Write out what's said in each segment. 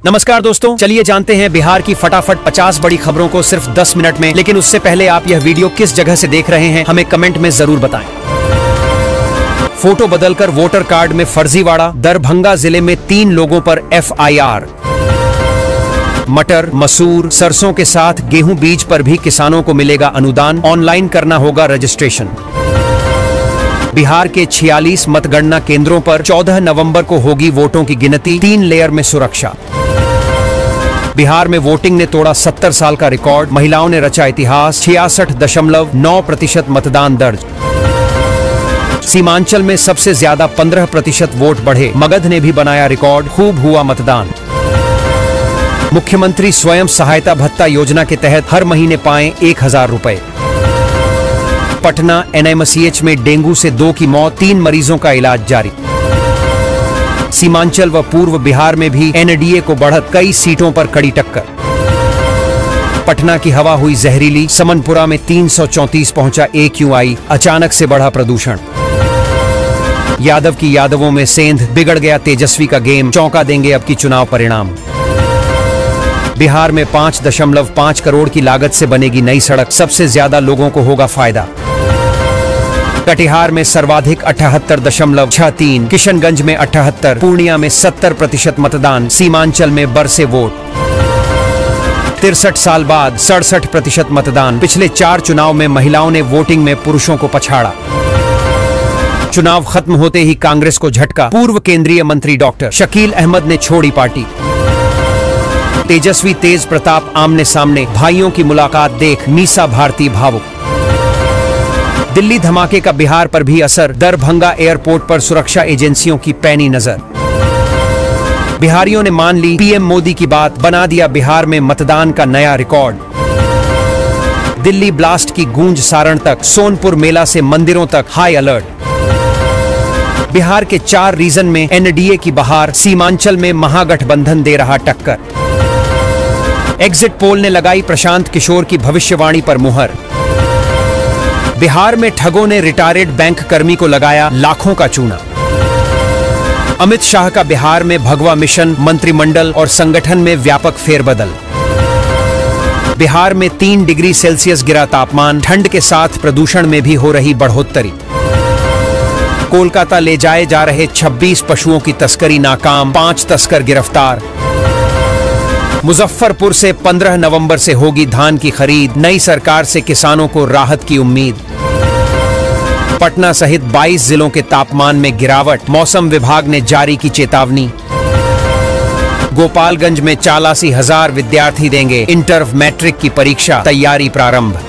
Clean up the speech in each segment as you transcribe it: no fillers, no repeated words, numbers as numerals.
नमस्कार दोस्तों, चलिए जानते हैं बिहार की फटाफट 50 बड़ी खबरों को सिर्फ 10 मिनट में। लेकिन उससे पहले आप यह वीडियो किस जगह से देख रहे हैं हमें कमेंट में जरूर बताएं। फोटो बदलकर वोटर कार्ड में फर्जीवाड़ा, दरभंगा जिले में 3 लोगों पर FIR। मटर, मसूर, सरसों के साथ गेहूं बीज पर भी किसानों को मिलेगा अनुदान, ऑनलाइन करना होगा रजिस्ट्रेशन। बिहार के 46 मतगणना केंद्रों पर 14 नवंबर को होगी वोटों की गिनती, 3 लेयर में सुरक्षा। बिहार में वोटिंग ने तोड़ा 70 साल का रिकॉर्ड, महिलाओं ने रचा इतिहास, 66.9% मतदान दर्ज। सीमांचल में सबसे ज्यादा 15% वोट बढ़े, मगध ने भी बनाया रिकॉर्ड, खूब हुआ मतदान। मुख्यमंत्री स्वयं सहायता भत्ता योजना के तहत हर महीने पाएं 1000 रुपए। पटना NIMCH में डेंगू से 2 की मौत, 3 मरीजों का इलाज जारी। सीमांचल व पूर्व बिहार में भी NDA को बढ़त, कई सीटों पर कड़ी टक्कर। पटना की हवा हुई जहरीली, समनपुरा में 334 पहुंचा AQI, अचानक से बढ़ा प्रदूषण। यादव की यादवों में सेंध, बिगड़ गया तेजस्वी का गेम, चौंका देंगे अब की चुनाव परिणाम। बिहार में 5.5 करोड़ की लागत से बनेगी नई सड़क, सबसे ज्यादा लोगों को होगा फायदा। कटिहार में सर्वाधिक 78.63, किशनगंज में 78, पूर्णिया में 70% मतदान, सीमांचल में बरसे वोट। 63 साल बाद 67% मतदान, पिछले 4 चुनाव में महिलाओं ने वोटिंग में पुरुषों को पछाड़ा। चुनाव खत्म होते ही कांग्रेस को झटका, पूर्व केंद्रीय मंत्री डॉक्टर शकील अहमद ने छोड़ी पार्टी। तेजस्वी तेज प्रताप आमने सामने, भाइयों की मुलाकात देख मीसा भारती भावुक। दिल्ली धमाके का बिहार पर भी असर, दरभंगा एयरपोर्ट पर सुरक्षा एजेंसियों की पैनी नजर। बिहारियों ने मान ली PM मोदी की बात, बना दिया बिहार में मतदान का नया रिकॉर्ड। दिल्ली ब्लास्ट की गूंज सारण तक, सोनपुर मेला से मंदिरों तक हाई अलर्ट। बिहार के 4 रीजन में NDA की बहार, सीमांचल में महागठबंधन दे रहा टक्कर। एग्जिट पोल ने लगाई प्रशांत किशोर की भविष्यवाणी पर मुहर। बिहार में ठगों ने रिटायर्ड बैंक कर्मी को लगाया लाखों का चूना। अमित शाह का बिहार में भगवा मिशन, मंत्रिमंडल और संगठन में व्यापक फेरबदल। बिहार में 3 डिग्री सेल्सियस गिरा तापमान, ठंड के साथ प्रदूषण में भी हो रही बढ़ोतरी। कोलकाता ले जाए जा रहे 26 पशुओं की तस्करी नाकाम, 5 तस्कर गिरफ्तार। मुजफ्फरपुर से 15 नवंबर से होगी धान की खरीद, नई सरकार से किसानों को राहत की उम्मीद। पटना सहित 22 जिलों के तापमान में गिरावट, मौसम विभाग ने जारी की चेतावनी। गोपालगंज में 84,000 विद्यार्थी देंगे इंटर मैट्रिक की परीक्षा, तैयारी प्रारंभ।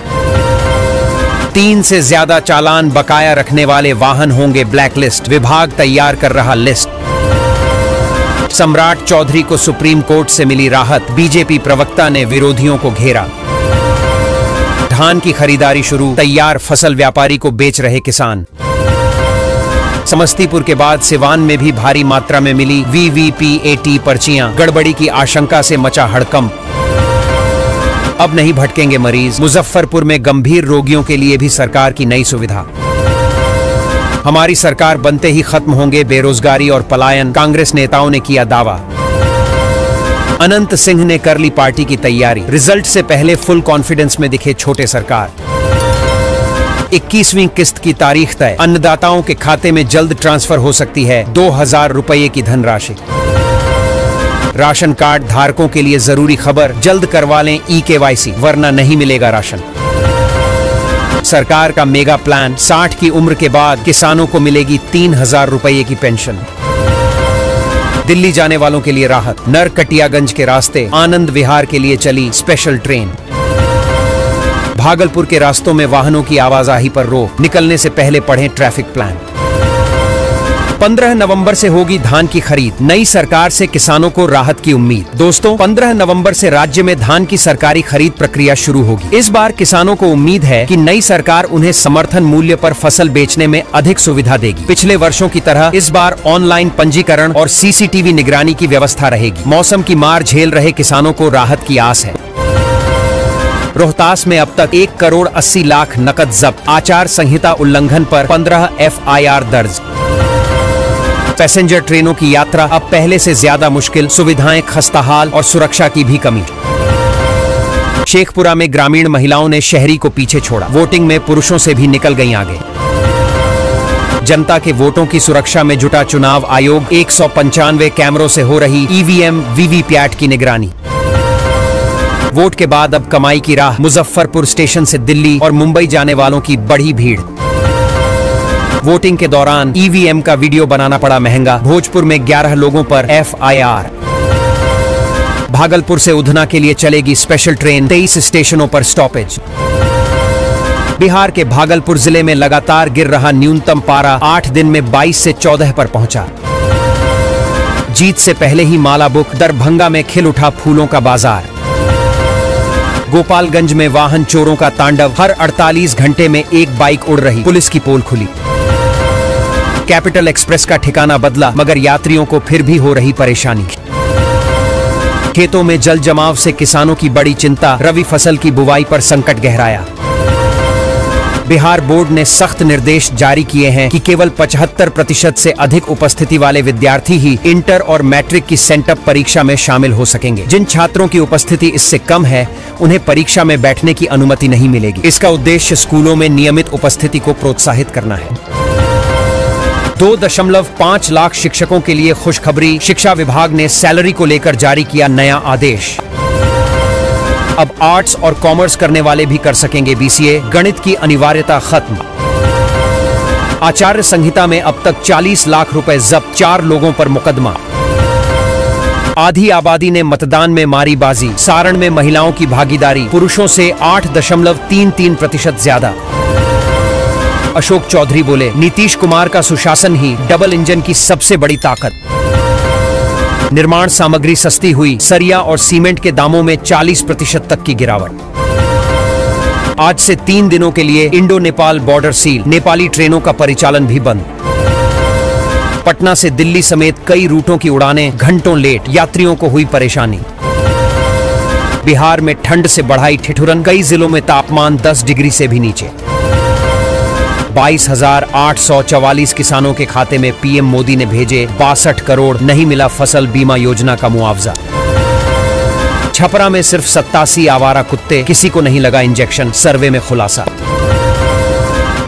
3 से ज्यादा चालान बकाया रखने वाले वाहन होंगे ब्लैकलिस्ट, विभाग तैयार कर रहा लिस्ट। सम्राट चौधरी को सुप्रीम कोर्ट से मिली राहत, बीजेपी प्रवक्ता ने विरोधियों को घेरा। धान की खरीदारी शुरू, तैयार फसल व्यापारी को बेच रहे किसान। समस्तीपुर के बाद सिवान में भी भारी मात्रा में मिली VVPAT पर्चियां, गड़बड़ी की आशंका से मचा हड़कंप। अब नहीं भटकेंगे मरीज, मुजफ्फरपुर में गंभीर रोगियों के लिए भी सरकार की नई सुविधा। हमारी सरकार बनते ही खत्म होंगे बेरोजगारी और पलायन, कांग्रेस नेताओं ने किया दावा। अनंत सिंह ने कर ली पार्टी की तैयारी, रिजल्ट से पहले फुल कॉन्फिडेंस में दिखे छोटे सरकार। 21वीं किस्त की तारीख तय, अन्नदाताओं के खाते में जल्द ट्रांसफर हो सकती है 2000 रुपये की धनराशि। राशन कार्ड धारकों के लिए जरूरी खबर, जल्द करवा लें EKYC वरना नहीं मिलेगा राशन। सरकार का मेगा प्लान, 60 की उम्र के बाद किसानों को मिलेगी 3000 रुपये की पेंशन। दिल्ली जाने वालों के लिए राहत, नरकटियागंज के रास्ते आनंद विहार के लिए चली स्पेशल ट्रेन। भागलपुर के रास्तों में वाहनों की आवाजाही पर रोक, निकलने से पहले पढ़ें ट्रैफिक प्लान। 15 नवंबर से होगी धान की खरीद, नई सरकार से किसानों को राहत की उम्मीद। दोस्तों, 15 नवंबर से राज्य में धान की सरकारी खरीद प्रक्रिया शुरू होगी। इस बार किसानों को उम्मीद है कि नई सरकार उन्हें समर्थन मूल्य पर फसल बेचने में अधिक सुविधा देगी। पिछले वर्षों की तरह इस बार ऑनलाइन पंजीकरण और CCTV निगरानी की व्यवस्था रहेगी। मौसम की मार झेल रहे किसानों को राहत की आस है। रोहतास में अब तक 1 करोड़ 80 लाख नकद जब्त, आचार संहिता उल्लंघन पर 15 FIR दर्ज। पैसेंजर ट्रेनों की यात्रा अब पहले से ज्यादा मुश्किल, सुविधाएं खस्ताहाल और सुरक्षा की भी कमी। शेखपुरा में ग्रामीण महिलाओं ने शहरी को पीछे छोड़ा, वोटिंग में पुरुषों से भी निकल गईं आगे। जनता के वोटों की सुरक्षा में जुटा चुनाव आयोग, 195 कैमरों से हो रही ईवीएम वीवीपैट की निगरानी। वोट के बाद अब कमाई की राह, मुजफ्फरपुर स्टेशन से दिल्ली और मुंबई जाने वालों की बढ़ी भीड़। वोटिंग के दौरान ईवीएम का वीडियो बनाना पड़ा महंगा, भोजपुर में 11 लोगों पर एफआईआर। भागलपुर से उधना के लिए चलेगी स्पेशल ट्रेन, 23 स्टेशनों पर स्टॉपेज। बिहार के भागलपुर जिले में लगातार गिर रहा न्यूनतम पारा 8 दिन में 22 से 14 पर पहुंचा। जीत से पहले ही माला बुक, दरभंगा में खिल उठा फूलों का बाजार। गोपालगंज में वाहन चोरों का तांडव, हर 48 घंटे में एक बाइक उड़ रही, पुलिस की पोल खुली। कैपिटल एक्सप्रेस का ठिकाना बदला, मगर यात्रियों को फिर भी हो रही परेशानी। खेतों में जल जमाव से किसानों की बड़ी चिंता, रबी फसल की बुवाई पर संकट गहराया। बिहार बोर्ड ने सख्त निर्देश जारी किए हैं कि केवल 75% से अधिक उपस्थिति वाले विद्यार्थी ही इंटर और मैट्रिक की सेंटअप परीक्षा में शामिल हो सकेंगे। जिन छात्रों की उपस्थिति इससे कम है, उन्हें परीक्षा में बैठने की अनुमति नहीं मिलेगी। इसका उद्देश्य स्कूलों में नियमित उपस्थिति को प्रोत्साहित करना है। 2.5 लाख शिक्षकों के लिए खुशखबरी, शिक्षा विभाग ने सैलरी को लेकर जारी किया नया आदेश। अब आर्ट्स और कॉमर्स करने वाले भी कर सकेंगे बीसीए, गणित की अनिवार्यता खत्म। आचार्य संहिता में अब तक 40 लाख रुपए जब्त, 4 लोगों पर मुकदमा। आधी आबादी ने मतदान में मारी बाजी, सारण में महिलाओं की भागीदारी पुरुषों से 8.33% ज्यादा। अशोक चौधरी बोले, नीतीश कुमार का सुशासन ही डबल इंजन की सबसे बड़ी ताकत। निर्माण सामग्री सस्ती हुई, सरिया और सीमेंट के दामों में 40% तक की गिरावट। आज से 3 दिनों के लिए Indo Nepal border seal, Nepali ट्रेनों का परिचालन भी बंद। पटना से दिल्ली समेत कई रूटों की उड़ानें घंटों लेट, यात्रियों को हुई परेशानी। बिहार में ठंड से बढ़ाई ठिठुरन, कई जिलों में तापमान 10 डिग्री से भी नीचे। 22,844 किसानों के खाते में पीएम मोदी ने भेजे 62 करोड़, नहीं मिला फसल बीमा योजना का मुआवजा। छपरा में सिर्फ 87 आवारा कुत्ते, किसी को नहीं लगा इंजेक्शन, सर्वे में खुलासा।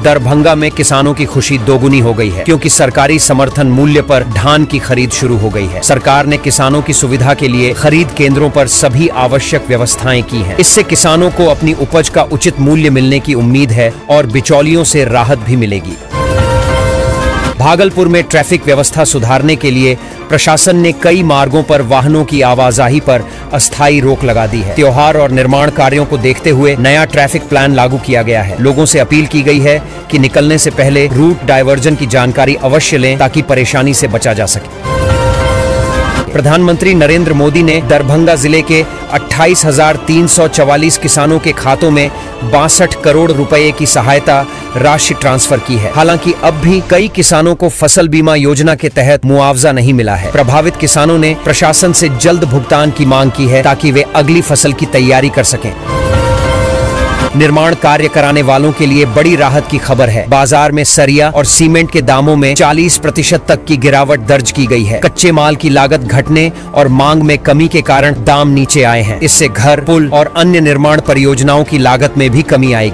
दरभंगा में किसानों की खुशी दोगुनी हो गई है, क्योंकि सरकारी समर्थन मूल्य पर धान की खरीद शुरू हो गई है। सरकार ने किसानों की सुविधा के लिए खरीद केंद्रों पर सभी आवश्यक व्यवस्थाएं की हैं। इससे किसानों को अपनी उपज का उचित मूल्य मिलने की उम्मीद है और बिचौलियों से राहत भी मिलेगी। भागलपुर में ट्रैफिक व्यवस्था सुधारने के लिए प्रशासन ने कई मार्गों पर वाहनों की आवाजाही पर अस्थायी रोक लगा दी है। त्योहार और निर्माण कार्यों को देखते हुए नया ट्रैफिक प्लान लागू किया गया है। लोगों से अपील की गई है कि निकलने से पहले रूट डायवर्जन की जानकारी अवश्य लें, ताकि परेशानी से बचा जा सके। प्रधानमंत्री नरेंद्र मोदी ने दरभंगा जिले के 28,344 किसानों के खातों में 62 करोड़ रुपए की सहायता राशि ट्रांसफर की है। हालांकि अब भी कई किसानों को फसल बीमा योजना के तहत मुआवजा नहीं मिला है। प्रभावित किसानों ने प्रशासन से जल्द भुगतान की मांग की है, ताकि वे अगली फसल की तैयारी कर सकें। निर्माण कार्य कराने वालों के लिए बड़ी राहत की खबर है। बाजार में सरिया और सीमेंट के दामों में 40% तक की गिरावट दर्ज की गई है। कच्चे माल की लागत घटने और मांग में कमी के कारण दाम नीचे आए हैं। इससे घर, पुल और अन्य निर्माण परियोजनाओं की लागत में भी कमी आएगी।